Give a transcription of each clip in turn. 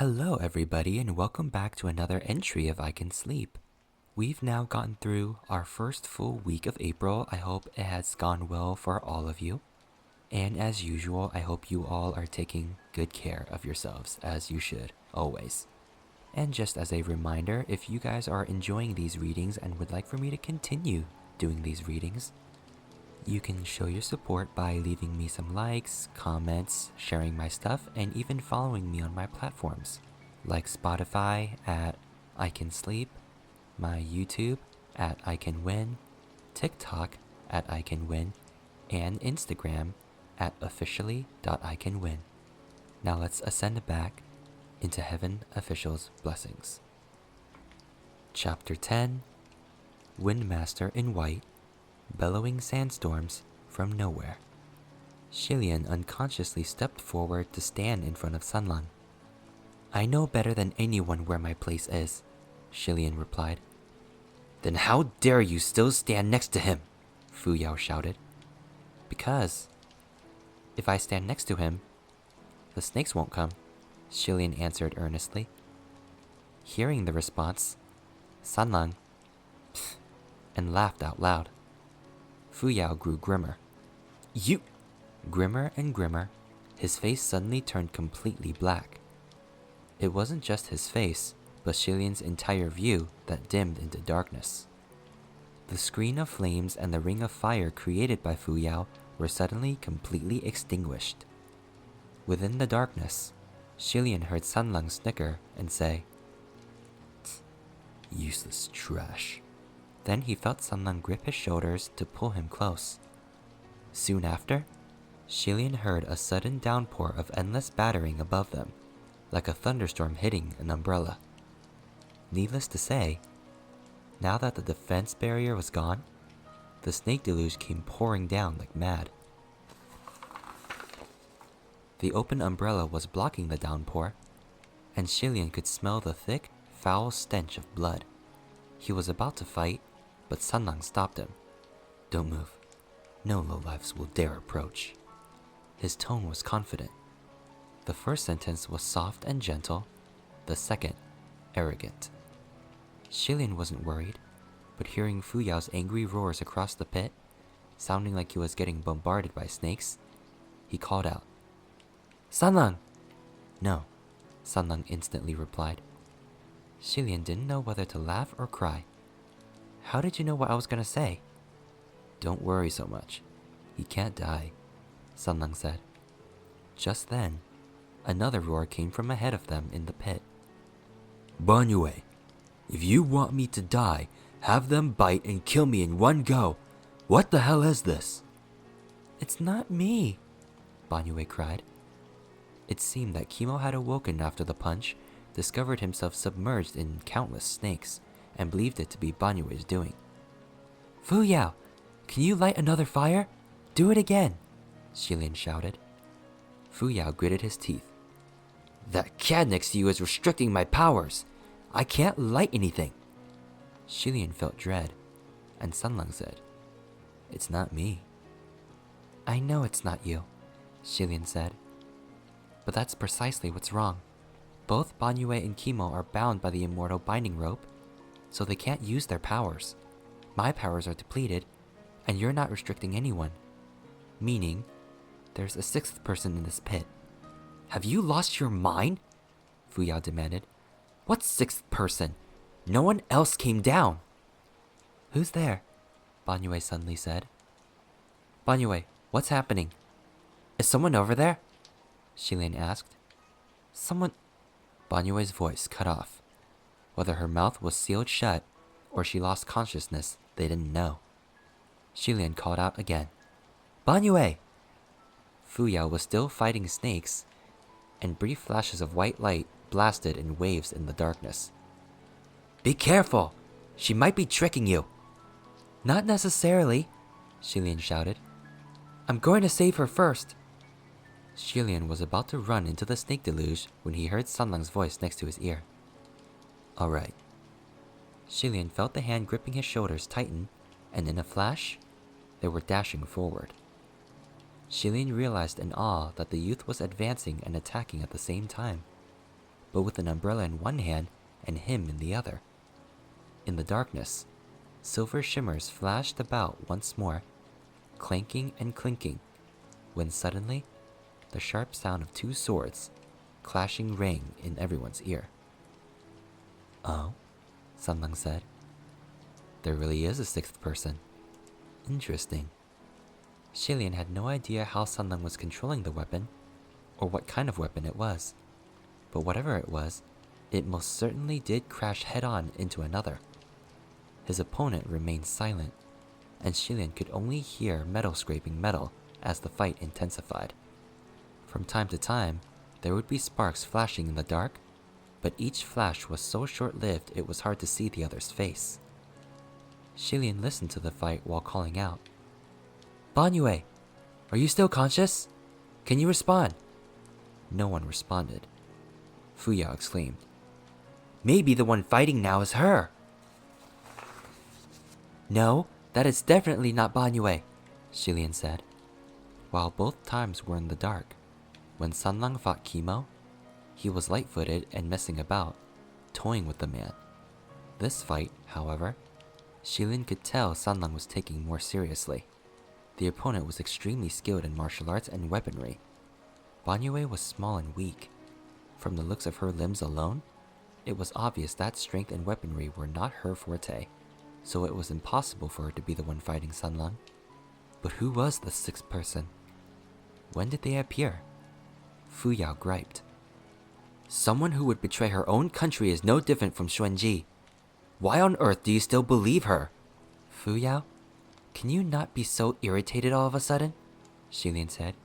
Hello everybody and welcome back to another entry of iKenSleep. We've now gotten through our first full week of April. I hope it has gone well for all of you. And as usual, I hope you all are taking good care of yourselves, as you should, always. And just as a reminder, if you guys are enjoying these readings and would like for me to continue doing these readings, you can show your support by leaving me some likes, comments, sharing my stuff, and even following me on my platforms, like Spotify at iKenSleep, my YouTube at iKenWin, TikTok at iKenWin, and Instagram at officially.iKenWin. Now let's ascend back into Heaven Official's blessings. Chapter 10, Windmaster in White, Bellowing sandstorms from nowhere. Shilian unconsciously stepped forward to stand in front of Sunlun. I know better than anyone where my place is, Shilian replied. Then how dare you still stand next to him? Fu Yao shouted. Because if I stand next to him, the snakes won't come, Shilian answered earnestly. Hearing the response, Sunlun and laughed out loud. Fu Yao grew grimmer. You! Grimmer and grimmer, his face suddenly turned completely black. It wasn't just his face, but Shilian's entire view that dimmed into darkness. The screen of flames and the ring of fire created by Fu Yao were suddenly completely extinguished. Within the darkness, Shilian heard Sunlun snicker and say, Useless trash. Then he felt Sunlun grip his shoulders to pull him close. Soon after, Shilian heard a sudden downpour of endless battering above them, like a thunderstorm hitting an umbrella. Needless to say, now that the defense barrier was gone, the snake deluge came pouring down like mad. The open umbrella was blocking the downpour, and Shilian could smell the thick, foul stench of blood. He was about to fight, but Sunlun stopped him. Don't move. No lowlifes will dare approach. His tone was confident. The first sentence was soft and gentle, the second, arrogant. Shilian wasn't worried, but hearing Fu Yao's angry roars across the pit, sounding like he was getting bombarded by snakes, he called out, Sunlun! No, Sunlun instantly replied. Shilian didn't know whether to laugh or cry. How did you know what I was gonna say? Don't worry so much. He can't die, Sunlun said. Just then, another roar came from ahead of them in the pit. Banyue, if you want me to die, have them bite and kill me in one go. What the hell is this? It's not me, Banyue cried. It seemed that Kimo had awoken after the punch, discovered himself submerged in countless snakes, and believed it to be Banyue's doing. Fu Yao, can you light another fire? Do it again, Shilian shouted. Fu Yao gritted his teeth. That cat next to you is restricting my powers. I can't light anything. Shilian felt dread, and Sunlun said, It's not me. I know it's not you, Shilian said. But that's precisely what's wrong. Both Banyue and Kimo are bound by the immortal binding rope, so they can't use their powers. My powers are depleted, and you're not restricting anyone. Meaning, there's a sixth person in this pit. Have you lost your mind? Fu Yao demanded. What sixth person? No one else came down. Who's there? Banyue suddenly said. Banyue, what's happening? Is someone over there? Shilian asked. Someone... Banyue's voice cut off. Whether her mouth was sealed shut or she lost consciousness, they didn't know. Shilian called out again. Banyue! Fu Yao was still fighting snakes, and brief flashes of white light blasted in waves in the darkness. Be careful! She might be tricking you! Not necessarily, Shilian shouted. I'm going to save her first. Shilian was about to run into the snake deluge when he heard Sunlun's voice next to his ear. Alright. Shilian felt the hand gripping his shoulders tighten, and in a flash, they were dashing forward. Shilian realized in awe that the youth was advancing and attacking at the same time. but with an umbrella in one hand and him in the other. In the darkness, silver shimmers flashed about once more, clanking and clinking, when suddenly, the sharp sound of two swords clashing rang in everyone's ear. "Oh?" Sanlang said. "There really is a sixth person. Interesting." Shilian had no idea how Sanlang was controlling the weapon, or what kind of weapon it was. But whatever it was, it most certainly did crash head-on into another. His opponent remained silent, and Shilian could only hear metal scraping metal as the fight intensified. From time to time, there would be sparks flashing in the dark, but each flash was so short-lived it was hard to see the other's face. Shilian listened to the fight while calling out, "Banyue, are you still conscious? Can you respond?" No one responded. Fu Yao exclaimed, "Maybe the one fighting now is her." "No, that is definitely not Banyue," Shilian said. While both times were in the dark, when Sanlang fought Kimo, he was light-footed and messing about, toying with the man. This fight, however, Shilian could tell Sanlang was taking more seriously. The opponent was extremely skilled in martial arts and weaponry. Banyue was small and weak. From the looks of her limbs alone, it was obvious that strength and weaponry were not her forte, so it was impossible for her to be the one fighting Sanlang. But who was the sixth person? When did they appear? Fu Yao griped. "Someone who would betray her own country is no different from Xuanji. Why on earth do you still believe her?" "Fu Yao, can you not be so irritated all of a sudden?" Shilian said.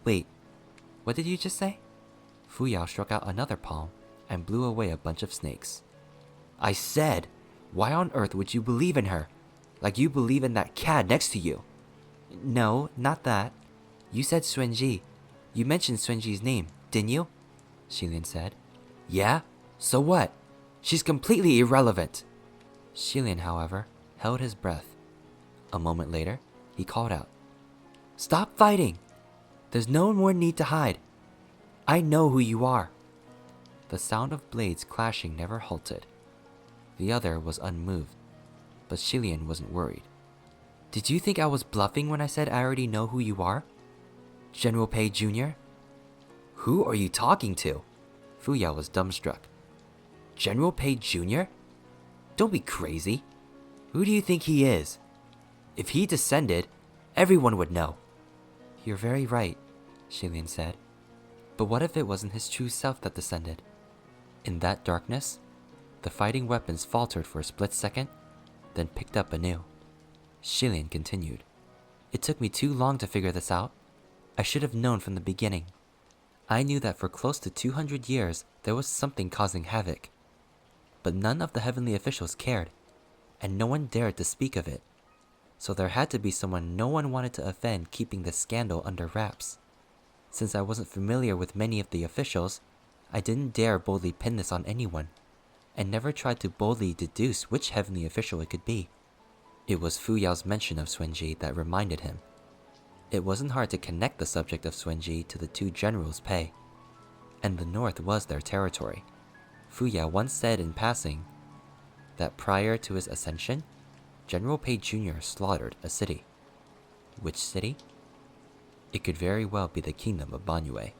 Wait, what did you just say?" Fu Yao struck out another palm and blew away a bunch of snakes. "I said, why on earth would you believe in her? Like you believe in that cad next to you." "No, not that. You said Xuanji. You mentioned Xuanji's name, didn't you?" Shilian said. "Yeah? So what? She's completely irrelevant." Shilian, however, held his breath. A moment later, he called out, "Stop fighting! There's no more need to hide. I know who you are." The sound of blades clashing never halted. The other was unmoved, but Shilian wasn't worried. "Did you think I was bluffing when I said I already know who you are? General Pei Jr.? Who are you talking to?" Fu Yao was dumbstruck. "General Pei Jr.? Don't be crazy. Who do you think he is? If he descended, everyone would know." "You're very right," Shilian said. "But what if it wasn't his true self that descended?" In that darkness, the fighting weapons faltered for a split second, then picked up anew. Shilian continued, "It took me too long to figure this out. I should have known from the beginning. I knew that for close to 200 years there was something causing havoc. But none of the heavenly officials cared, and no one dared to speak of it. So there had to be someone no one wanted to offend keeping this scandal under wraps. Since I wasn't familiar with many of the officials, I didn't dare boldly pin this on anyone, and never tried to boldly deduce which heavenly official it could be. It was Fu Yao's mention of Xuanji that reminded him. It wasn't hard to connect the subject of Xuanji to the two generals' pay, and the north was their territory. Fu Yao once said in passing that prior to his ascension, General Pei Jr. slaughtered a city. Which city? It could very well be the kingdom of Banyue.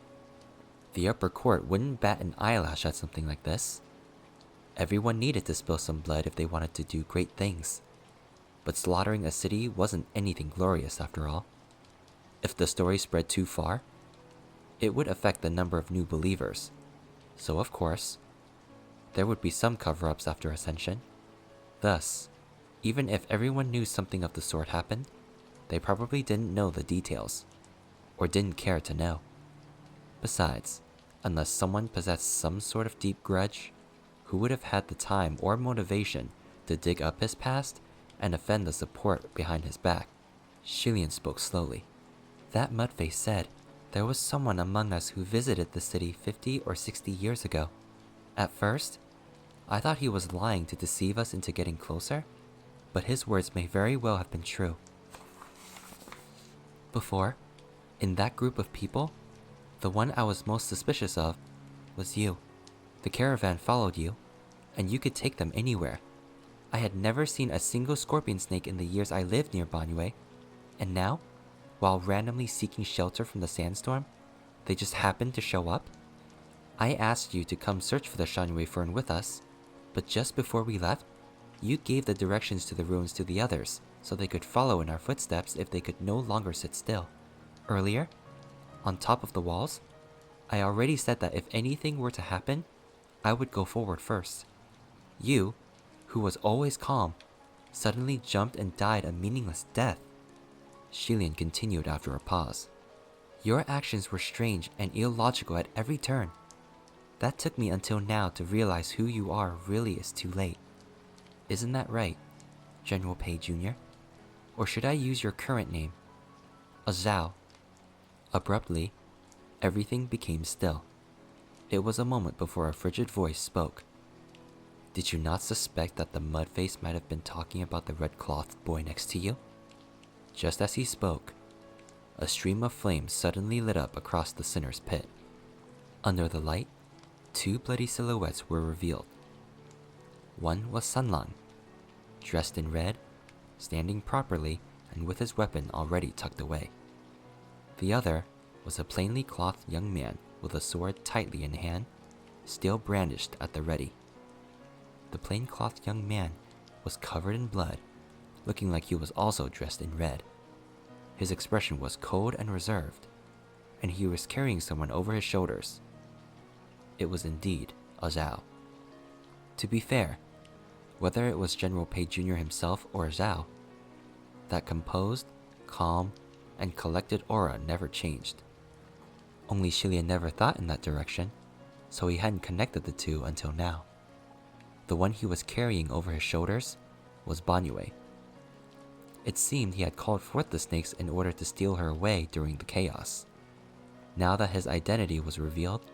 The upper court wouldn't bat an eyelash at something like this. Everyone needed to spill some blood if they wanted to do great things. But slaughtering a city wasn't anything glorious after all. If the story spread too far, it would affect the number of new believers. So of course, there would be some cover-ups after Ascension. Thus, even if everyone knew something of the sort happened, they probably didn't know the details, or didn't care to know. Besides, unless someone possessed some sort of deep grudge, who would have had the time or motivation to dig up his past and offend the support behind his back? Shilian spoke slowly. That mudface said there was someone among us who visited the city 50 or 60 years ago. At first, I thought he was lying to deceive us into getting closer, but his words may very well have been true. Before, in that group of people, the one I was most suspicious of was you. The caravan followed you, and you could take them anywhere. I had never seen a single scorpion snake in the years I lived near Banyue, and now, while randomly seeking shelter from the sandstorm, they just happened to show up? I asked you to come search for the Shanwei fern with us, but just before we left, you gave the directions to the ruins to the others so they could follow in our footsteps if they could no longer sit still. Earlier, on top of the walls, I already said that if anything were to happen, I would go forward first. You, who was always calm, suddenly jumped and died a meaningless death. Shilian continued after a pause. Your actions were strange and illogical at every turn. That took me until now to realize who you are really is too late. Isn't that right, General Pei Jr.? Or should I use your current name? A Zhao. Abruptly, everything became still. It was a moment before a frigid voice spoke. Did you not suspect that the mudface might have been talking about the red-clothed boy next to you? Just as he spoke, a stream of flame suddenly lit up across the sinner's pit. Under the light, two bloody silhouettes were revealed. One was Sunlang, dressed in red, standing properly and with his weapon already tucked away. The other was a plainly clothed young man with a sword tightly in hand, still brandished at the ready. The plain-clothed young man was covered in blood, looking like he was also dressed in red. His expression was cold and reserved, and he was carrying someone over his shoulders. It was indeed a Zhao. To be fair, whether it was General Pei Jr. himself or Zhao, that composed, calm, and collected aura never changed. Only Shilian never thought in that direction, so he hadn't connected the two until now. The one he was carrying over his shoulders was Banyue. It seemed he had called forth the snakes in order to steal her away during the chaos. Now that his identity was revealed,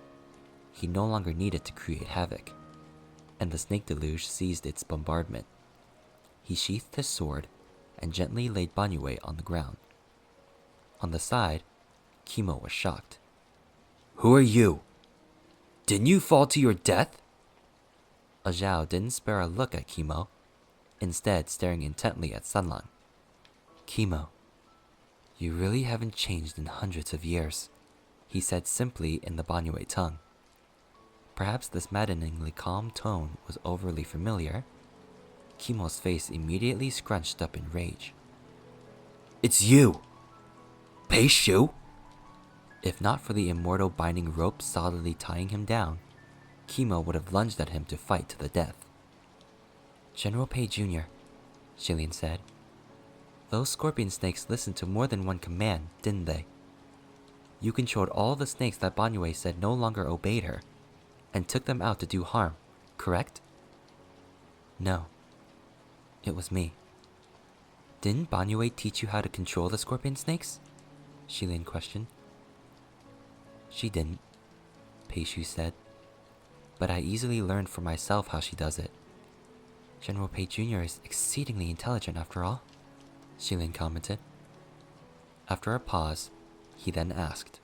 he no longer needed to create havoc, and the snake deluge ceased its bombardment. He sheathed his sword and gently laid Banyue on the ground. On the side, Kimo was shocked. Who are you? Didn't you fall to your death? A Zhao didn't spare a look at Kimo, instead staring intently at Sunlang. Kimo, you really haven't changed in hundreds of years, he said simply in the Banyue tongue. Perhaps this maddeningly calm tone was overly familiar. Kimo's face immediately scrunched up in rage. It's you! Pei Shu? If not for the immortal binding rope solidly tying him down, Kimo would have lunged at him to fight to the death. General Pei Jr., Shilian said. Those scorpion snakes listened to more than one command, didn't they? You controlled all the snakes that Banyue said no longer obeyed her, and took them out to do harm, correct? No. It was me. Didn't Banyue teach you how to control the scorpion snakes? Shilian questioned. She didn't, Pei Shu said. But I easily learned for myself how she does it. General Pei Jr. is exceedingly intelligent after all, Shilian commented. After a pause, he then asked,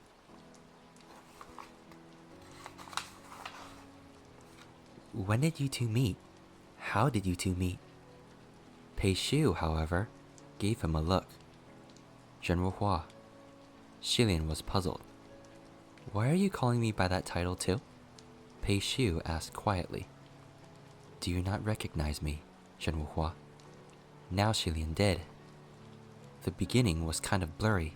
when did you two meet? How did you two meet? Pei Shu, however, gave him a look. General Hua. Shilian was puzzled. Why are you calling me by that title too? Pei Shu asked quietly. Do you not recognize me, General Hua? Now Shilian did. The beginning was kind of blurry.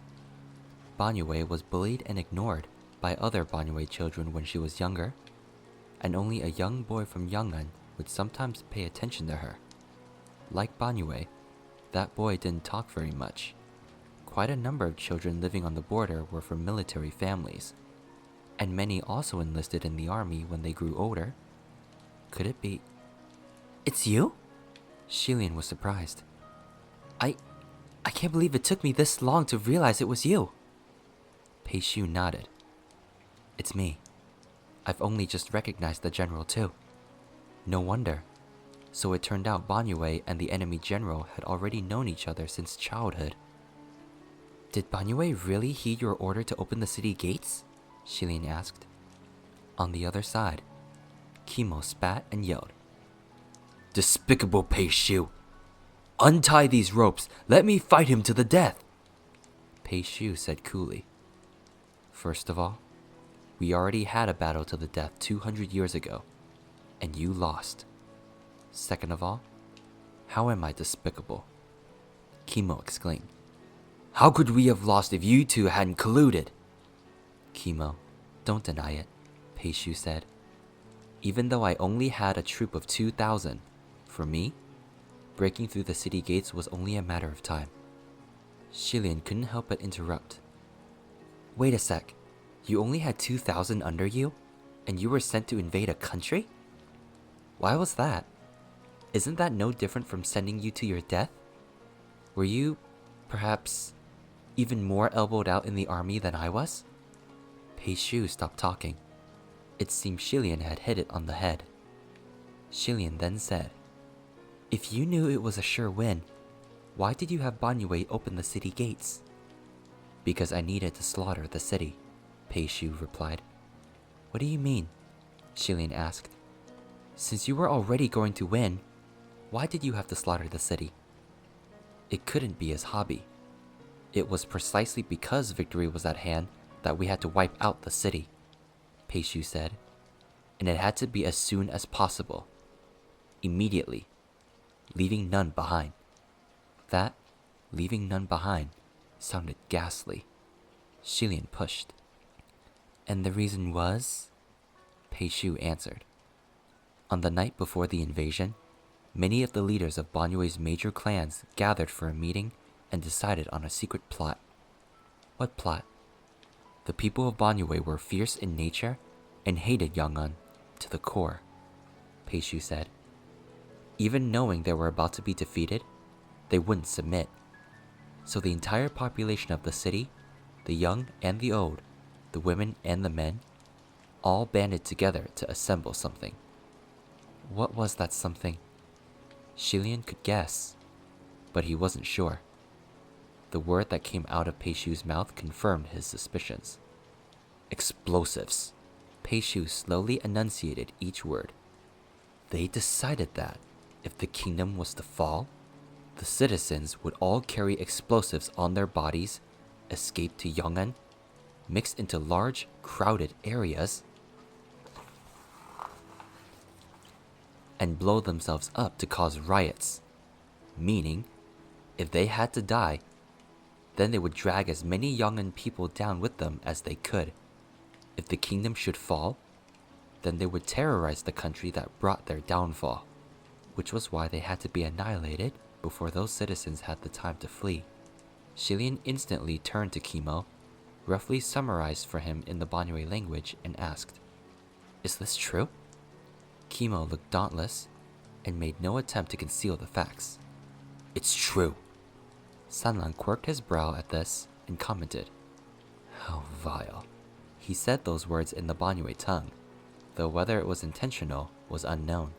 Banyue was bullied and ignored by other Banyue children when she was younger, and only a young boy from Yang'an would sometimes pay attention to her. Like Banyue, that boy didn't talk very much. Quite a number of children living on the border were from military families, and many also enlisted in the army when they grew older. Could it be? It's you? Shilian was surprised. I can't believe it took me this long to realize it was you. Pei Shu nodded. It's me. I've only just recognized the general too. No wonder. So it turned out Banyue and the enemy general had already known each other since childhood. Did Banyue really heed your order to open the city gates? Shilian asked. On the other side, Kimo spat and yelled, "Despicable Pei Shu! Untie these ropes! Let me fight him to the death!" Pei Shu said coolly, "First of all, we already had a battle to the death 200 years ago, and you lost. Second of all, how am I despicable?" Kimo exclaimed, "How could we have lost if you two hadn't colluded?" "Kimo, don't deny it," Pei Shu said. "Even though I only had a troop of 2,000, for me, breaking through the city gates was only a matter of time." Shilian couldn't help but interrupt. "Wait a sec, you only had 2,000 under you, and you were sent to invade a country? Why was that? Isn't that no different from sending you to your death? Were you, perhaps, even more elbowed out in the army than I was?" Pei Shu stopped talking. It seemed Shilian had hit it on the head. Shilian then said, "If you knew it was a sure win, why did you have Banyue open the city gates?" "Because I needed to slaughter the city," Pei Shu replied. "What do you mean?" Shilian asked. "Since you were already going to win, why did you have to slaughter the city?" "It couldn't be his hobby. It was precisely because victory was at hand that we had to wipe out the city," Pei Shu said. "And it had to be as soon as possible. Immediately. Leaving none behind." That, leaving none behind, sounded ghastly. Shilian pushed. "And the reason was?" Pei Shu answered. "On the night before the invasion, many of the leaders of Banyue's major clans gathered for a meeting and decided on a secret plot." "What plot?" "The people of Banyue were fierce in nature and hated Yong'an to the core," Pei Shu said. "Even knowing they were about to be defeated, they wouldn't submit. So the entire population of the city, the young and the old, the women and the men, all banded together to assemble something." "What was that something?" Shilian could guess, but he wasn't sure. The word that came out of Pei Shu's mouth confirmed his suspicions. "Explosives." Pei Shu slowly enunciated each word. "They decided that, if the kingdom was to fall, the citizens would all carry explosives on their bodies, escape to Yong'an, mix into large, crowded areas, and blow themselves up to cause riots. Meaning, if they had to die, then they would drag as many Yong'an people down with them as they could. If the kingdom should fall, then they would terrorize the country that brought their downfall," which was why they had to be annihilated before those citizens had the time to flee. Shilian instantly turned to Kimo, roughly summarized for him in the Banyue language, and asked, "Is this true?" Kimo looked dauntless and made no attempt to conceal the facts. "It's true." Sanlang quirked his brow at this and commented, "How vile." He said those words in the Banyue tongue, though whether it was intentional was unknown.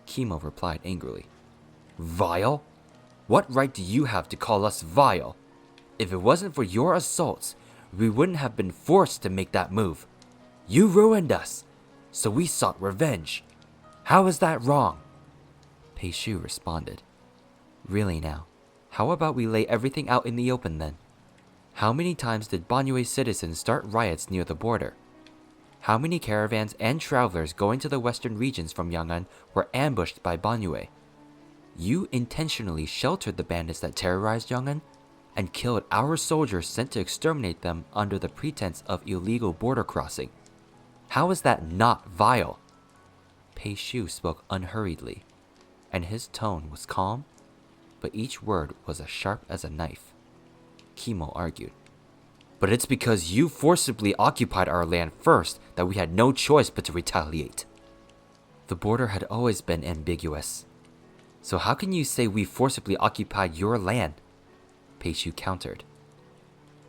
Kimo replied angrily, "Vile? What right do you have to call us vile? If it wasn't for your assaults, we wouldn't have been forced to make that move. You ruined us, so we sought revenge. How is that wrong?" Pei Shu responded, "Really now, how about we lay everything out in the open then? How many times did Banyue citizens start riots near the border? How many caravans and travelers going to the western regions from Yong'an were ambushed by Banyue? You intentionally sheltered the bandits that terrorized Yong'an and killed our soldiers sent to exterminate them under the pretense of illegal border crossing. How is that not vile?" Pei Shu spoke unhurriedly, and his tone was calm, but each word was as sharp as a knife. Kimo argued, "But it's because you forcibly occupied our land first that we had no choice but to retaliate." "The border had always been ambiguous. So how can you say we forcibly occupied your land?" Pei Shu countered.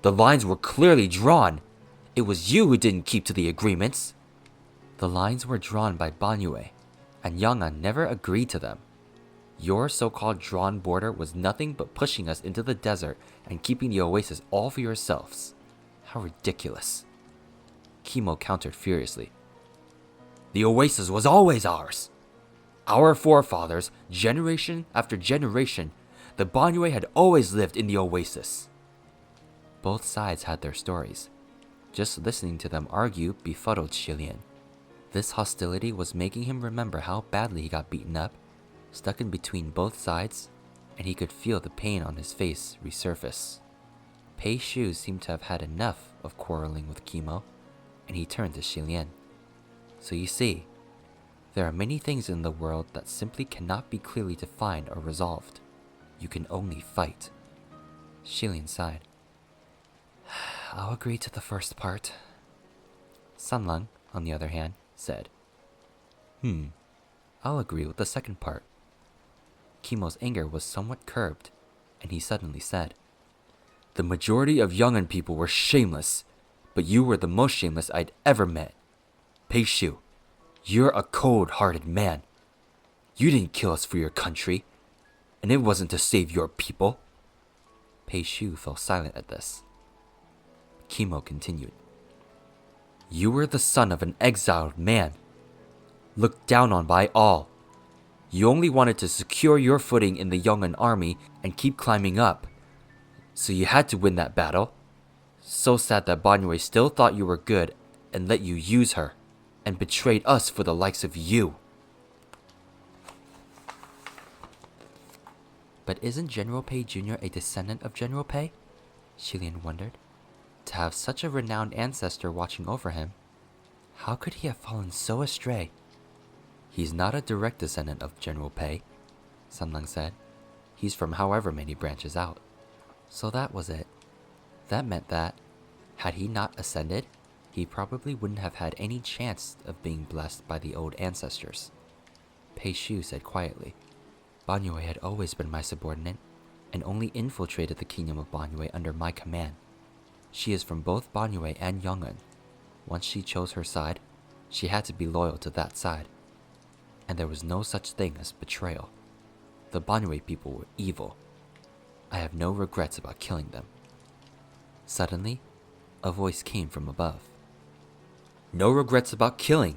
"The lines were clearly drawn. It was you who didn't keep to the agreements." "The lines were drawn by Banyue, and Yong'an never agreed to them. Your so-called drawn border was nothing but pushing us into the desert and keeping the oasis all for yourselves. How ridiculous." Kimo countered furiously. The oasis was always ours. Our forefathers, generation after generation, the Banyue had always lived in the oasis. Both sides had their stories. Just listening to them argue befuddled Xilian. This hostility was making him remember how badly he got beaten up, stuck in between both sides, and he could feel the pain on his face resurface. Pei Shu seemed to have had enough of quarreling with Kimo, and he turned to Xilian. So you see, there are many things in the world that simply cannot be clearly defined or resolved. You can only fight. Xilian sighed. I'll agree to the first part. Sanlang, on the other hand, said, I'll agree with the second part. Kimo's anger was somewhat curbed, and he suddenly said, The majority of Yong'an people were shameless, but you were the most shameless I'd ever met. Pei Shu, you're a cold-hearted man. You didn't kill us for your country, and it wasn't to save your people. Pei Shu fell silent at this. Kimo continued. You were the son of an exiled man, looked down on by all. You only wanted to secure your footing in the Yong'an army and keep climbing up. So you had to win that battle. So sad that Banyue still thought you were good and let you use her, and betrayed us for the likes of you. But isn't General Pei Jr. a descendant of General Pei? Xilian wondered. To have such a renowned ancestor watching over him, how could he have fallen so astray? He's not a direct descendant of General Pei, Sanlang said. He's from however many branches out. So that was it. That meant that, had he not ascended, he probably wouldn't have had any chance of being blessed by the old ancestors. Pei Shu said quietly, Banyue had always been my subordinate, and only infiltrated the kingdom of Banyue under my command. She is from both Banyue and Yong'an. Once she chose her side, she had to be loyal to that side. And there was no such thing as betrayal. The Banyue people were evil. I have no regrets about killing them. Suddenly, a voice came from above. No regrets about killing.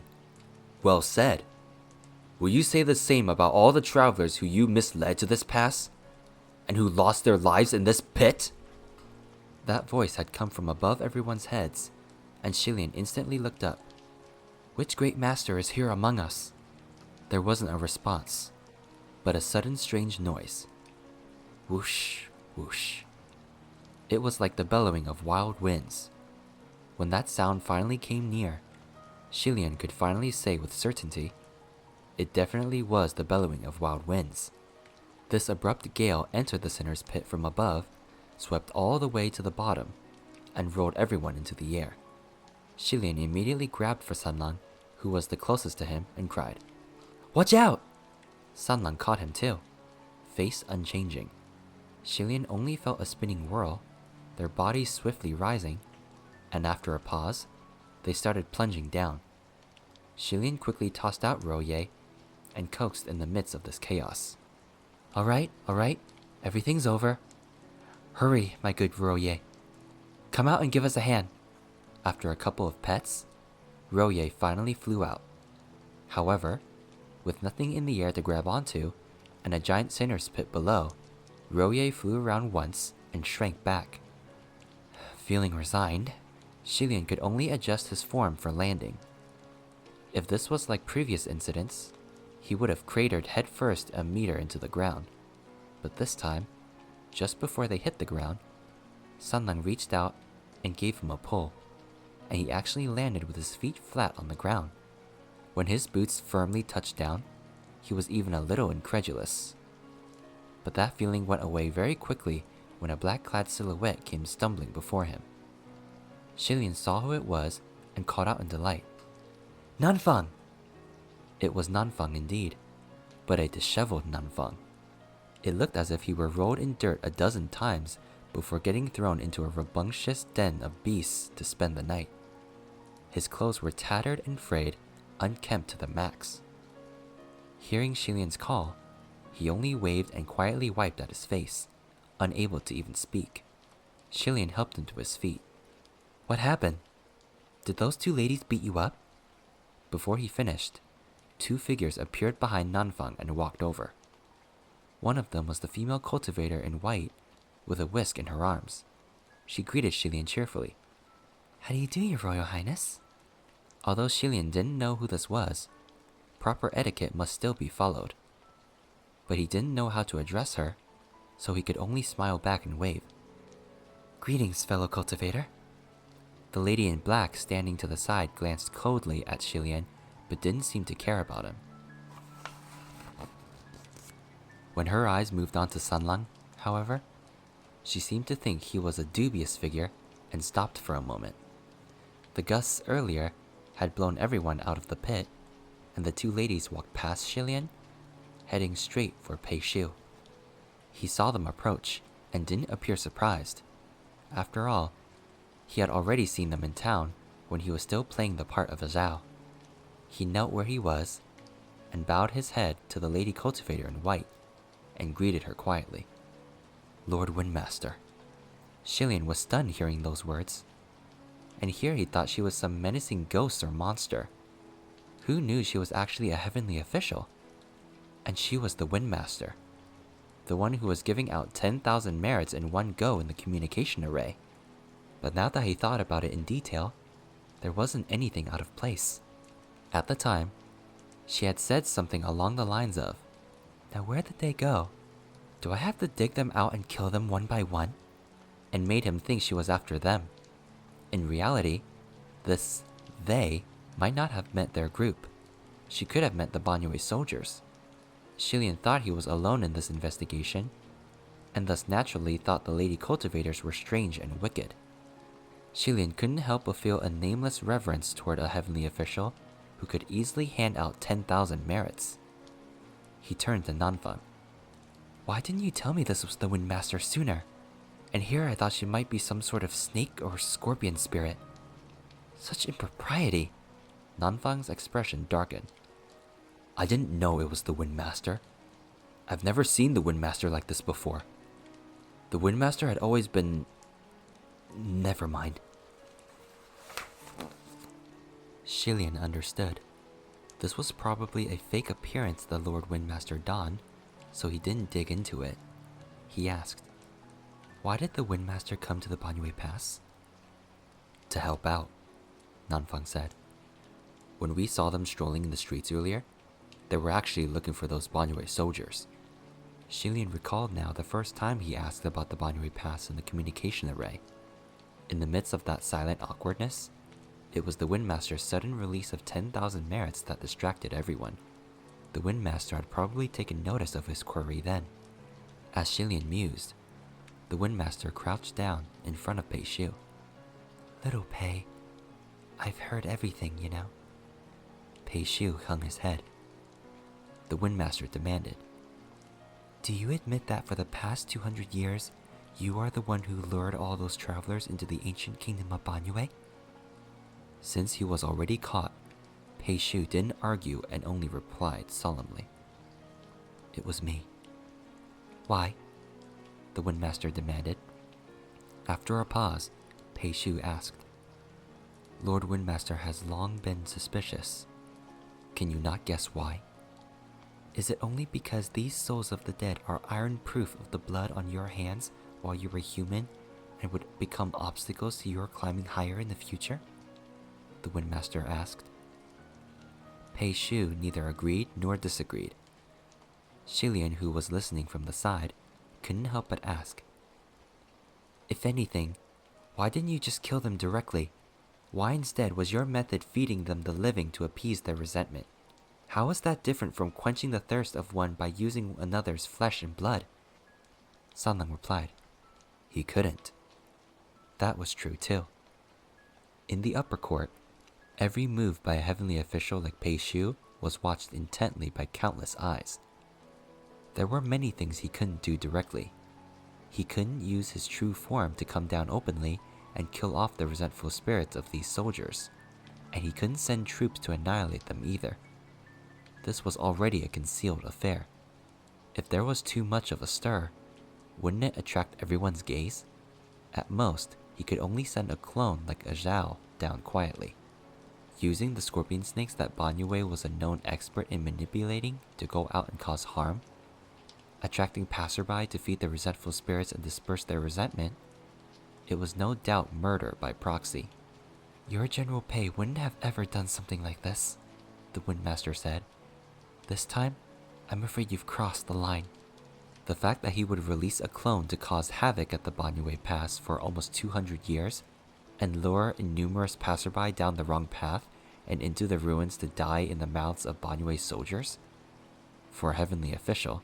Well said. Will you say the same about all the travelers who you misled to this pass? And who lost their lives in this pit? That voice had come from above everyone's heads, and Xilian instantly looked up. Which great master is here among us? There wasn't a response, but a sudden strange noise. Whoosh, whoosh. It was like the bellowing of wild winds. When that sound finally came near, Xilian could finally say with certainty, it definitely was the bellowing of wild winds. This abrupt gale entered the sinner's pit from above, swept all the way to the bottom, and rolled everyone into the air. Xilian immediately grabbed for Sanlang, who was the closest to him, and cried, Watch out! Sanlang caught him too, face unchanging. Xilian only felt a spinning whirl, their bodies swiftly rising, and after a pause, they started plunging down. Xilian quickly tossed out Roye and coaxed in the midst of this chaos. All right, everything's over. Hurry, my good Roye. Come out and give us a hand. After a couple of pets, Roye finally flew out. However, with nothing in the air to grab onto, and a giant sinner's pit below, Roye flew around once and shrank back. Feeling resigned, Xilian could only adjust his form for landing. If this was like previous incidents, he would have cratered headfirst a meter into the ground. But this time, just before they hit the ground, Sanlang reached out and gave him a pull, and he actually landed with his feet flat on the ground. When his boots firmly touched down, he was even a little incredulous. But that feeling went away very quickly when a black-clad silhouette came stumbling before him. Xilian saw who it was and called out in delight. Nanfang! It was Nanfang indeed, but a disheveled Nanfang. It looked as if he were rolled in dirt a dozen times before getting thrown into a rambunctious den of beasts to spend the night. His clothes were tattered and frayed, unkempt to the max. Hearing Xilian's call, he only waved and quietly wiped at his face, unable to even speak. Xilian helped him to his feet. What happened? Did those two ladies beat you up? Before he finished, two figures appeared behind Nanfang and walked over. One of them was the female cultivator in white with a whisk in her arms. She greeted Shilian cheerfully. "How do you do, Your Royal Highness?" Although Shilian didn't know who this was, proper etiquette must still be followed. But he didn't know how to address her, so he could only smile back and wave. "Greetings, fellow cultivator." The lady in black standing to the side glanced coldly at Shilian, but didn't seem to care about him. When her eyes moved on to Sanlang, however, she seemed to think he was a dubious figure and stopped for a moment. The gusts earlier had blown everyone out of the pit, and the two ladies walked past Shilian, heading straight for Pei Shu. He saw them approach and didn't appear surprised. After all, he had already seen them in town when he was still playing the part of a Zhao. He knelt where he was and bowed his head to the lady cultivator in white and greeted her quietly. "Lord Windmaster." Shilian was stunned hearing those words, and here he thought she was some menacing ghost or monster. Who knew she was actually a heavenly official? And she was the Windmaster, the one who was giving out 10,000 merits in one go in the communication array. But now that he thought about it in detail, there wasn't anything out of place. At the time, she had said something along the lines of, "Now where did they go? Do I have to dig them out and kill them one by one?" and made him think she was after them. In reality, this "they" might not have meant their group. She could have meant the Banyue soldiers. Shilian thought he was alone in this investigation, and thus naturally thought the lady cultivators were strange and wicked. Shilian couldn't help but feel a nameless reverence toward a heavenly official who could easily hand out 10,000 merits. He turned to Nanfang. "Why didn't you tell me this was the Windmaster sooner? And here I thought she might be some sort of snake or scorpion spirit. Such impropriety." Nanfang's expression darkened. "I didn't know it was the Windmaster. I've never seen the Windmaster like this before. The Windmaster had always been... Never mind." Shilian understood. This was probably a fake appearance the Lord Windmaster donned, so he didn't dig into it. He asked, "Why did the Windmaster come to the Banyue Pass?" "To help out," Nanfang said. "When we saw them strolling in the streets earlier, they were actually looking for those Banyue soldiers." Shilian recalled now the first time he asked about the Banyue Pass in the communication array. In the midst of that silent awkwardness, it was the Windmaster's sudden release of 10,000 merits that distracted everyone. The Windmaster had probably taken notice of his query then. As Shilian mused, the Windmaster crouched down in front of Pei Shu. "Little Pei, I've heard everything, you know." Pei Shu hung his head. The Windmaster demanded, "Do you admit that for the past 200 years, you are the one who lured all those travelers into the ancient kingdom of Banyue?" Since he was already caught, Pei Shu didn't argue and only replied solemnly, "It was me." "Why?" the Windmaster demanded. After a pause, Pei Shu asked, "Lord Windmaster has long been suspicious. Can you not guess why? Is it only because these souls of the dead are iron proof of the blood on your hands while you were human and would become obstacles to your climbing higher in the future?" the Windmaster asked. Pei Shu neither agreed nor disagreed. Shilian, who was listening from the side, couldn't help but ask, "If anything, why didn't you just kill them directly? Why instead was your method feeding them the living to appease their resentment? How is that different from quenching the thirst of one by using another's flesh and blood?" Sanlang replied, "He couldn't." That was true too. In the upper court, every move by a heavenly official like Pei Shu was watched intently by countless eyes. There were many things he couldn't do directly. He couldn't use his true form to come down openly and kill off the resentful spirits of these soldiers, and he couldn't send troops to annihilate them either. This was already a concealed affair. If there was too much of a stir, wouldn't it attract everyone's gaze? At most, he could only send a clone like a Zhao down quietly. using the scorpion snakes that Banyue was a known expert in manipulating to go out and cause harm, attracting passerby to feed the resentful spirits and disperse their resentment. It was no doubt murder by proxy. Your General Pei wouldn't have ever done something like this, the Windmaster said. This time, I'm afraid you've crossed the line. The fact that he would release a clone to cause havoc at the Banyue Pass for almost 200 years and lure numerous passerby down the wrong path and into the ruins to die in the mouths of Banyue soldiers? For a heavenly official,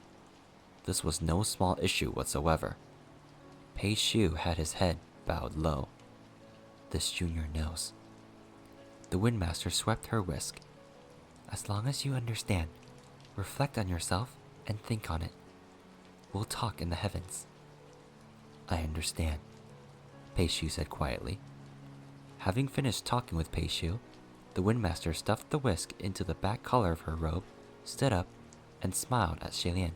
this was no small issue whatsoever. Pei Shu had his head bowed low. This junior knows. The Windmaster swept her whisk. As long as you understand, reflect on yourself and think on it. We'll talk in the heavens. I understand, Pei Shu said quietly. Having finished talking with Pei Shu, the Windmaster stuffed the whisk into the back collar of her robe, stood up, and smiled at Shilian.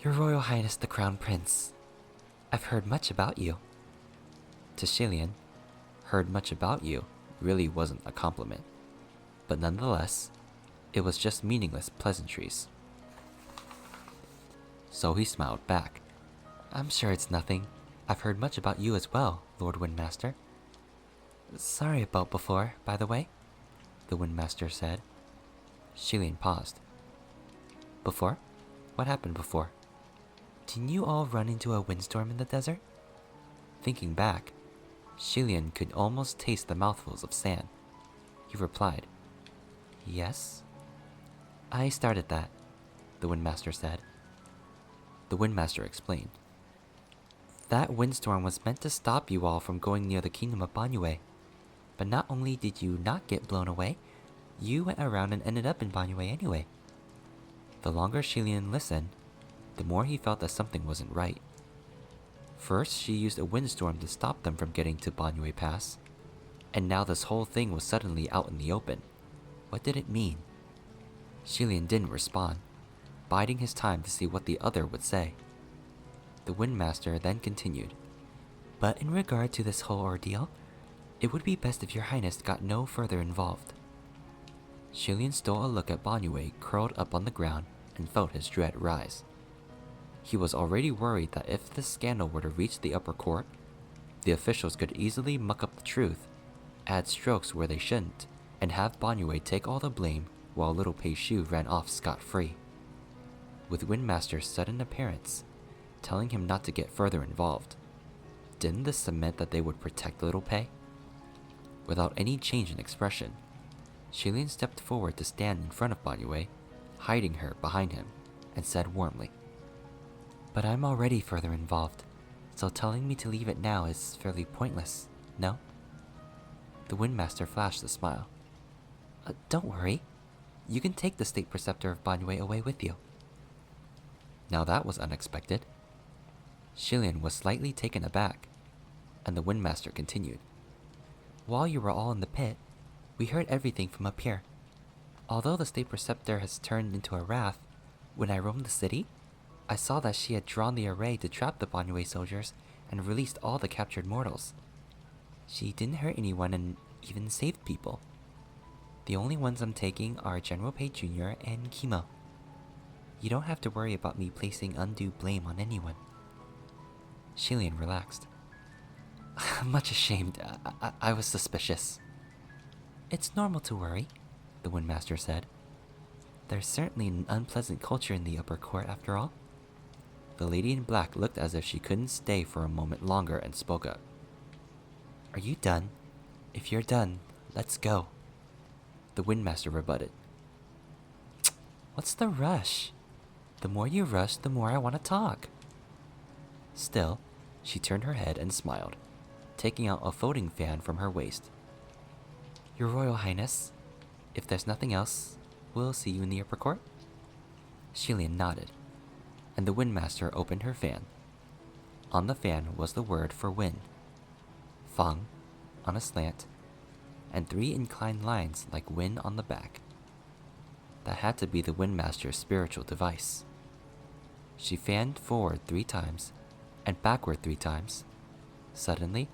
Your Royal Highness the Crown Prince, I've heard much about you. To Shilian, heard much about you really wasn't a compliment, but nonetheless, it was just meaningless pleasantries. So he smiled back. I'm sure it's nothing. I've heard much about you as well, Lord Windmaster. Sorry about before, by the way, the Windmaster said. Shilian paused. Before? What happened before? Didn't you all run into a windstorm in the desert? Thinking back, Shilian could almost taste the mouthfuls of sand. He replied, Yes. I started that, the Windmaster said. The Windmaster explained. That windstorm was meant to stop you all from going near the kingdom of Banyue. But not only did you not get blown away, you went around and ended up in Banyue anyway. The longer Shilian listened, the more he felt that something wasn't right. First, she used a windstorm to stop them from getting to Banyue Pass, and now this whole thing was suddenly out in the open. What did it mean? Shilian didn't respond, biding his time to see what the other would say. The Windmaster then continued. But in regard to this whole ordeal, it would be best if your highness got no further involved. Shilian stole a look at Banyue curled up on the ground and felt his dread rise. He was already worried that if this scandal were to reach the upper court, the officials could easily muck up the truth, add strokes where they shouldn't, and have Banyue take all the blame while little Pei Shu ran off scot-free. With Windmaster's sudden appearance, telling him not to get further involved, didn't this cement that they would protect little Pei? Without any change in expression, Shilian stepped forward to stand in front of Banyue, hiding her behind him, and said warmly, But I'm already further involved, so telling me to leave it now is fairly pointless, no? The Windmaster flashed a smile. Don't worry. You can take the State Preceptor of Banyue away with you. Now that was unexpected. Shilian was slightly taken aback, and the Windmaster continued. While you were all in the pit, we heard everything from up here. Although the State Preceptor has turned into a wrath, when I roamed the city, I saw that she had drawn the array to trap the Banyue soldiers and released all the captured mortals. She didn't hurt anyone and even saved people. The only ones I'm taking are General Pei Jr. and Kimo. You don't have to worry about me placing undue blame on anyone. Shilian relaxed. I'm much ashamed. I was suspicious. It's normal to worry, the Windmaster said. There's certainly an unpleasant culture in the upper court after all. The lady in black looked as if she couldn't stay for a moment longer and spoke up. Are you done? If you're done, let's go. The Windmaster rebutted. What's the rush? The more you rush, the more I want to talk. Still, she turned her head and smiled, taking out a folding fan from her waist. Your Royal Highness, if there's nothing else, we'll see you in the upper court? Shilian nodded, and the Windmaster opened her fan. On the fan was the word for wind. Fang, on a slant, and 3 inclined lines like wind on the back. That had to be the Windmaster's spiritual device. She fanned forward 3 times, and backward 3 times. Suddenly,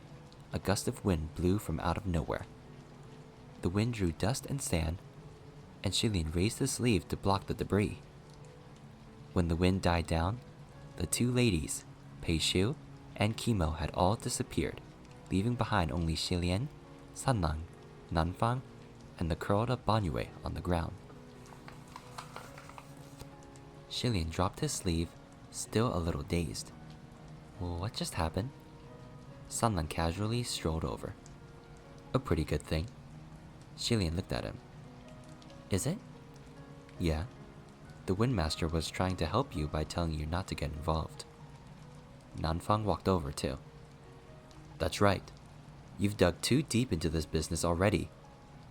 a gust of wind blew from out of nowhere. The wind drew dust and sand, and Shilian raised his sleeve to block the debris. When the wind died down, the two ladies, Pei Shu and Kimo, had all disappeared, leaving behind only Shilian, Sanlang, Nanfang, and the curled up Banyue on the ground. Shilian dropped his sleeve, still a little dazed. What just happened? Sanlang casually strolled over. A pretty good thing. Shilian looked at him. Is it? Yeah. The Windmaster was trying to help you by telling you not to get involved. Nanfang walked over too. That's right. You've dug too deep into this business already.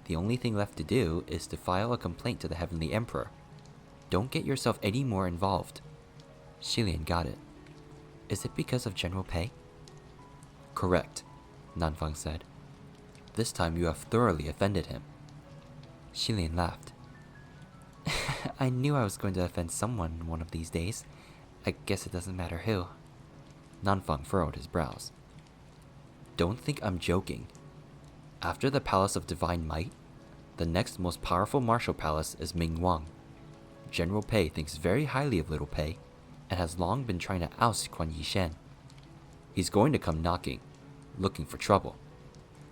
The only thing left to do is to file a complaint to the Heavenly Emperor. Don't get yourself any more involved. Shilian got it. Is it because of General Pei? Correct, Nanfang said. This time you have thoroughly offended him. Shilian laughed. I knew I was going to offend someone one of these days. I guess it doesn't matter who. Nanfang furrowed his brows. Don't think I'm joking. After the Palace of Divine Might, the next most powerful martial palace is Mingwang. General Pei thinks very highly of Little Pei, and has long been trying to oust Quan Yishen. He's going to come knocking, looking for trouble.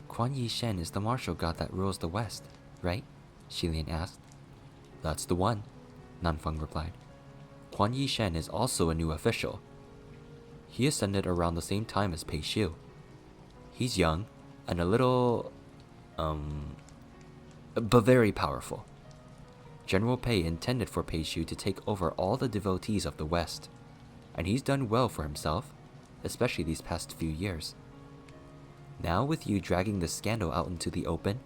Quan Yishen is the martial god that rules the West, right? Shilian asked. That's the one, Nanfang replied. Quan Yishen is also a new official. He ascended around the same time as Pei Shu. He's young, and a little... but very powerful. General Pei intended for Pei Shu to take over all the devotees of the West, and he's done well for himself, especially these past few years. Now with you dragging this scandal out into the open,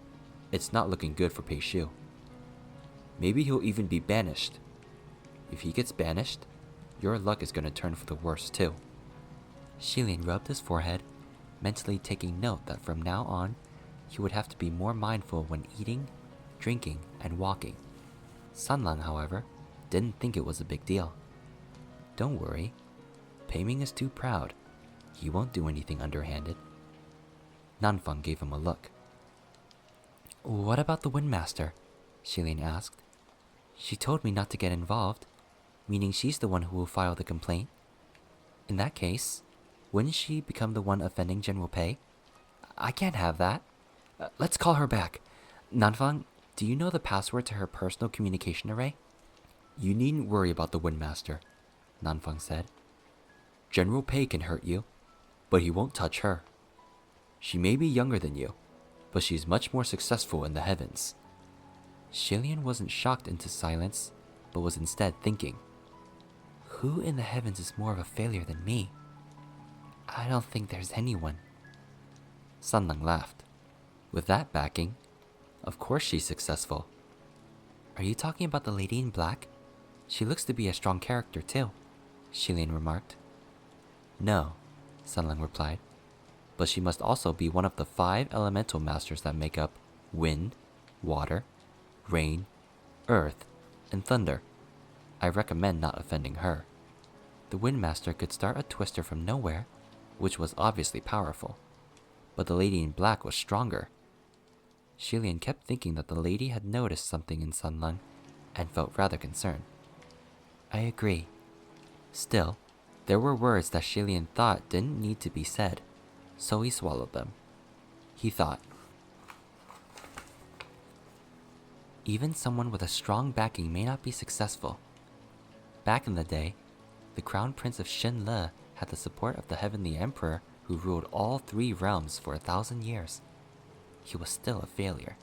it's not looking good for Pei Shu. Maybe he'll even be banished. If he gets banished, your luck is going to turn for the worse too. Shilian rubbed his forehead, mentally taking note that from now on, he would have to be more mindful when eating, drinking, and walking. Sanlang, however, didn't think it was a big deal. Don't worry, Pei Ming is too proud. He won't do anything underhanded. Nanfang gave him a look. What about the Windmaster? Shilian asked. She told me not to get involved, meaning she's the one who will file the complaint. In that case, wouldn't she become the one offending General Pei? I can't have that. Let's call her back. Nanfang, do you know the password to her personal communication array? You needn't worry about the Windmaster, Nanfang said. General Pei can hurt you, but he won't touch her. She may be younger than you, but she's much more successful in the heavens. Shilian wasn't shocked into silence, but was instead thinking, who in the heavens is more of a failure than me? I don't think there's anyone. Sanlang laughed. With that backing, of course she's successful. Are you talking about the lady in black? She looks to be a strong character too, Shilian remarked. No, Sanlang replied, but she must also be one of the 5 elemental masters that make up wind, water, rain, earth, and thunder. I recommend not offending her. The Windmaster could start a twister from nowhere, which was obviously powerful, but the lady in black was stronger. Shilian kept thinking that the lady had noticed something in Sanlang and felt rather concerned. I agree. Still, there were words that Shilian thought didn't need to be said, so he swallowed them. He thought, even someone with a strong backing may not be successful. Back in the day, the Crown Prince of Shenle had the support of the Heavenly Emperor who ruled all 3 realms for 1,000 years. He was still a failure.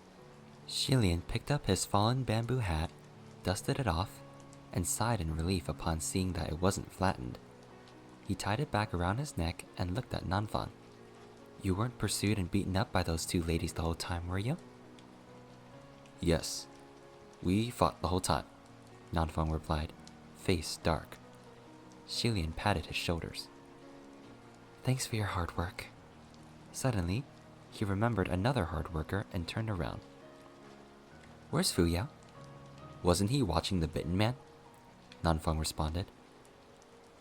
Shilian picked up his fallen bamboo hat, dusted it off, and sighed in relief upon seeing that it wasn't flattened. He tied it back around his neck and looked at Nanfang. You weren't pursued and beaten up by those 2 ladies the whole time, were you? Yes, we fought the whole time, Nanfang replied, face dark. Shilian patted his shoulders. Thanks for your hard work. Suddenly, he remembered another hard worker and turned around. Where's Fu Yao? Wasn't he watching the bitten man? Nanfang responded.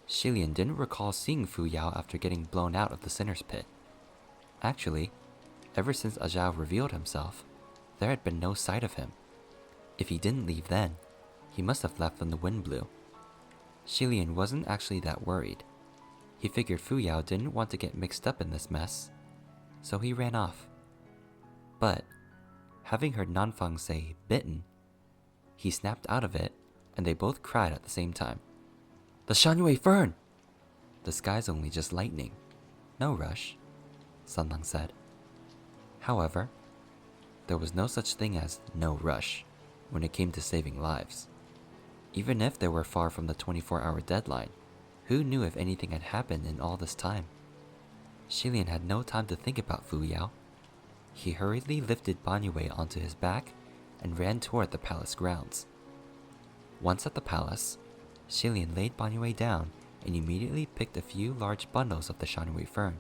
Shilian didn't recall seeing Fu Yao after getting blown out of the sinner's pit. Actually, ever since Ajao revealed himself, There had been no sight of him. If he didn't leave then, he must have left when the wind blew. Xilian wasn't actually that worried. He figured Fu Yao didn't want to get mixed up in this mess, so he ran off. But, having heard Nanfang say bitten, he snapped out of it, and they both cried at the same time. The Shanwei Fern! The sky's only just lightning. No rush, Sanlang said. However, there was no such thing as no rush when it came to saving lives. Even if they were far from the 24-hour deadline, who knew if anything had happened in all this time? Xilian had no time to think about Fu Yao. He hurriedly lifted Banyue onto his back and ran toward the palace grounds. Once at the palace, Xilian laid Banyue down and immediately picked a few large bundles of the Shanwei Fern.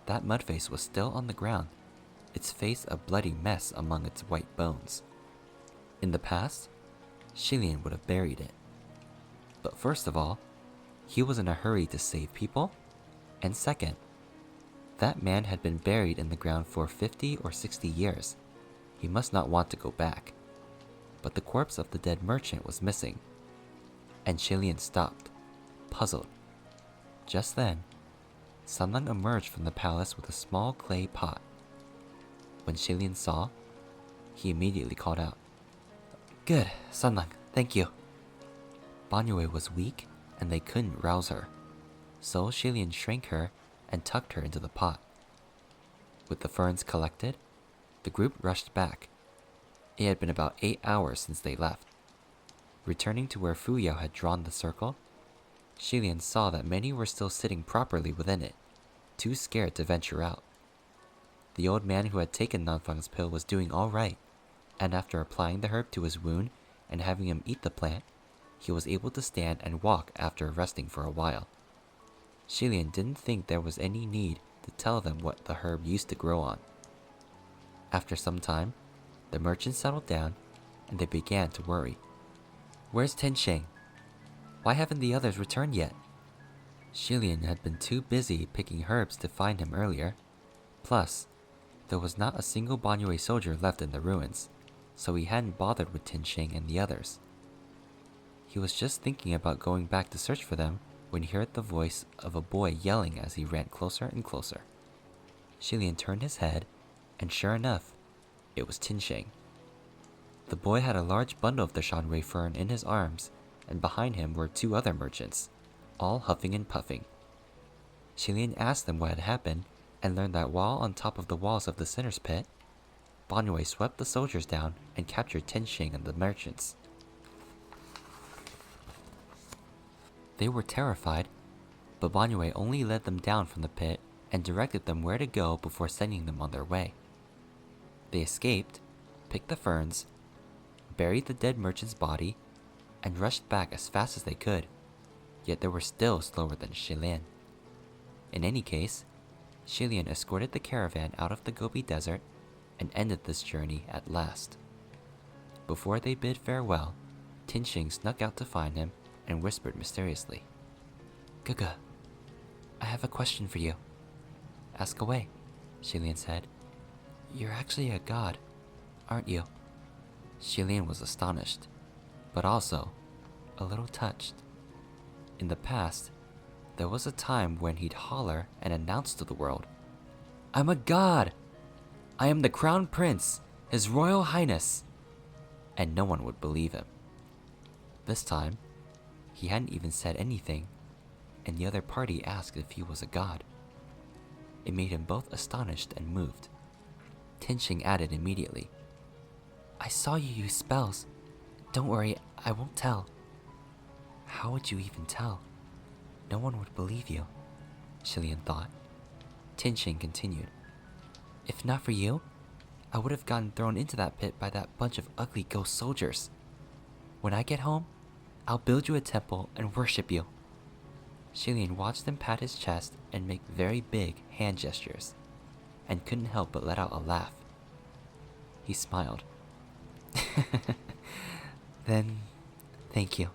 That mudface was still on the ground, its face a bloody mess among its white bones. In the past, Xilian would have buried it. But first of all, he was in a hurry to save people, and second, that man had been buried in the ground for 50 or 60 years. He must not want to go back. But the corpse of the dead merchant was missing, and Xilian stopped, puzzled. Just then, Sanlang emerged from the palace with a small clay pot. When Xilian saw, he immediately called out, "Good, Sanlang, thank you." Banyue was weak and they couldn't rouse her, so Xilian shrank her and tucked her into the pot. With the ferns collected, the group rushed back. It had been about 8 hours since they left. Returning to where Fu Yao had drawn the circle, Xilian saw that many were still sitting properly within it, too scared to venture out. The old man who had taken Nanfang's pill was doing all right, and after applying the herb to his wound and having him eat the plant, he was able to stand and walk after resting for a while. Xilian didn't think there was any need to tell them what the herb used to grow on. After some time, the merchants settled down and they began to worry. Where's Tinsheng? Why haven't the others returned yet? Xilian had been too busy picking herbs to find him earlier. Plus, there was not a single Banyue soldier left in the ruins, so he hadn't bothered with Tinsheng and the others. He was just thinking about going back to search for them when he heard the voice of a boy yelling as he ran closer and closer. Xilian turned his head, and sure enough, it was Tinsheng. The boy had a large bundle of the Shanwei Fern in his arms, and behind him were 2 other merchants, all huffing and puffing. Xilian asked them what had happened, and learned that while on top of the walls of the sinner's pit, Banyue swept the soldiers down and captured Tinsheng and the merchants. They were terrified, but Banyue only led them down from the pit and directed them where to go before sending them on their way. They escaped, picked the ferns, buried the dead merchant's body, and rushed back as fast as they could, yet they were still slower than Xilian. In any case, Xilian escorted the caravan out of the Gobi Desert and ended this journey at last. Before they bid farewell, Tinsheng snuck out to find him and whispered mysteriously, "Guga, I have a question for you." "Ask away," Xilian said. "You're actually a god, aren't you?" Xilian was astonished, but also a little touched. In the past, there was a time when he'd holler and announce to the world, "I'm a god! I am the Crown Prince, His Royal Highness!" And no one would believe him. This time, he hadn't even said anything, and the other party asked if he was a god. It made him both astonished and moved. Tinsheng added immediately, "I saw you use spells. Don't worry, I won't tell." How would you even tell? No one would believe you, Xilian thought. Tinsheng continued, "If not for you, I would have gotten thrown into that pit by that bunch of ugly ghost soldiers. When I get home, I'll build you a temple and worship you." Xilian watched him pat his chest and make very big hand gestures, and couldn't help but let out a laugh. He smiled. "Then, thank you."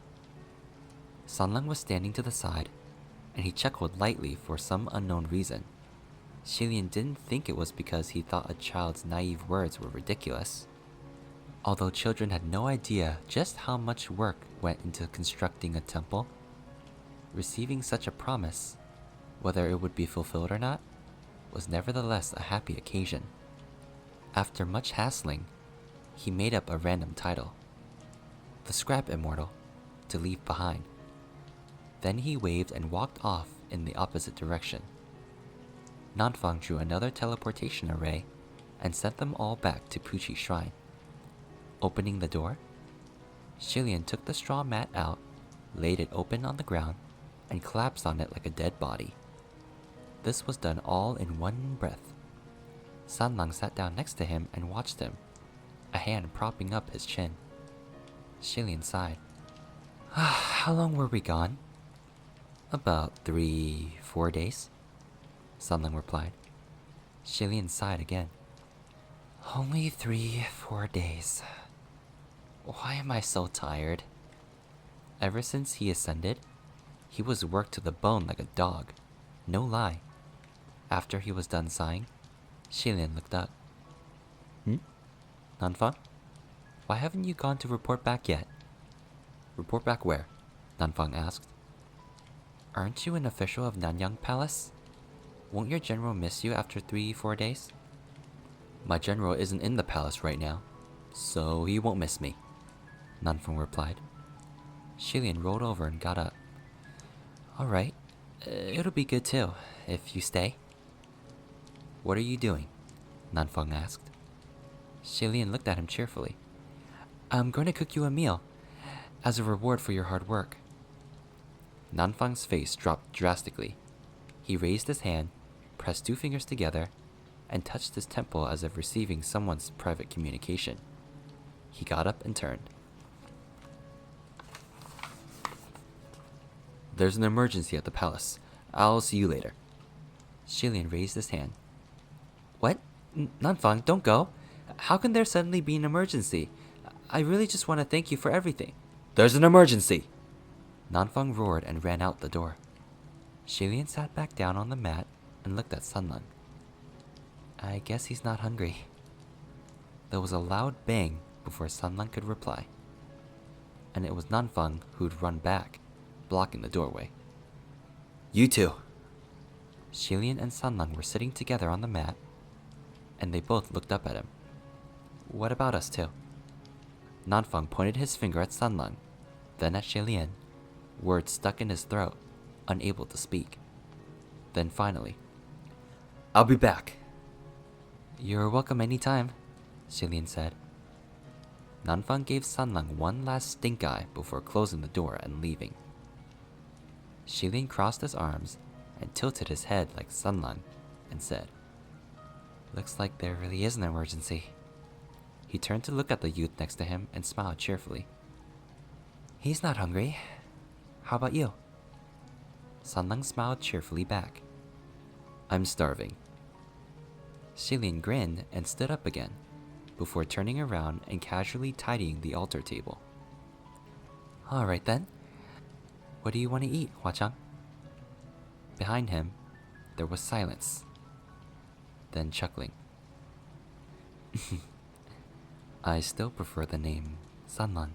Sanlang was standing to the side, and he chuckled lightly for some unknown reason. Xilian didn't think it was because he thought a child's naive words were ridiculous. Although children had no idea just how much work went into constructing a temple, receiving such a promise, whether it would be fulfilled or not, was nevertheless a happy occasion. After much hassling, he made up a random title, the Scrap Immortal, to leave behind. Then he waved and walked off in the opposite direction. Nanfang drew another teleportation array and sent them all back to Puchi's shrine. Opening the door, Xilian took the straw mat out, laid it open on the ground, and collapsed on it like a dead body. This was done all in one breath. Sanlang sat down next to him and watched him, a hand propping up his chin. Xilian sighed. How long were we gone? About 3-4 days, Sanlang replied. Xilian sighed again. Only 3-4 days. Why am I so tired? Ever since he ascended, he was worked to the bone like a dog. No lie. After he was done sighing, Xilian looked up. Nanfang? Why haven't you gone to report back yet? Report back where? Nanfang asked. Aren't you an official of Nanyang Palace? Won't your general miss you after 3-4 days? My general isn't in the palace right now, so he won't miss me, Nanfang replied. Xilian rolled over and got up. Alright, it'll be good too, if you stay. What are you doing? Nanfang asked. Xilian looked at him cheerfully. I'm going to cook you a meal, as a reward for your hard work. Nanfang's face dropped drastically. He raised his hand, pressed 2 fingers together, and touched his temple as if receiving someone's private communication. He got up and turned. There's an emergency at the palace. I'll see you later. Xilian raised his hand. What? Nanfang, don't go. How can there suddenly be an emergency? I really just want to thank you for everything. There's an emergency! Nanfang roared and ran out the door. Xilian sat back down on the mat and looked at Sanlang. I guess he's not hungry. There was a loud bang before Sanlang could reply. And it was Nanfang who'd run back, blocking the doorway. You two! Xilian and Sanlang were sitting together on the mat, and they both looked up at him. What about us two? Nanfang pointed his finger at Sanlang, then at Xilian, words stuck in his throat, unable to speak. Then finally, I'll be back. You're welcome anytime, Xilian said. Nanfang gave Sanlang one last stink eye before closing the door and leaving. Xilian crossed his arms and tilted his head like Sanlang and said, Looks like there really is an emergency. He turned to look at the youth next to him and smiled cheerfully. He's not hungry. How about you? Sanlang smiled cheerfully back. I'm starving. Xilian grinned and stood up again, before turning around and casually tidying the altar table. Alright then. What do you want to eat, Huachang? Behind him, there was silence. Then chuckling. I still prefer the name Sanlan.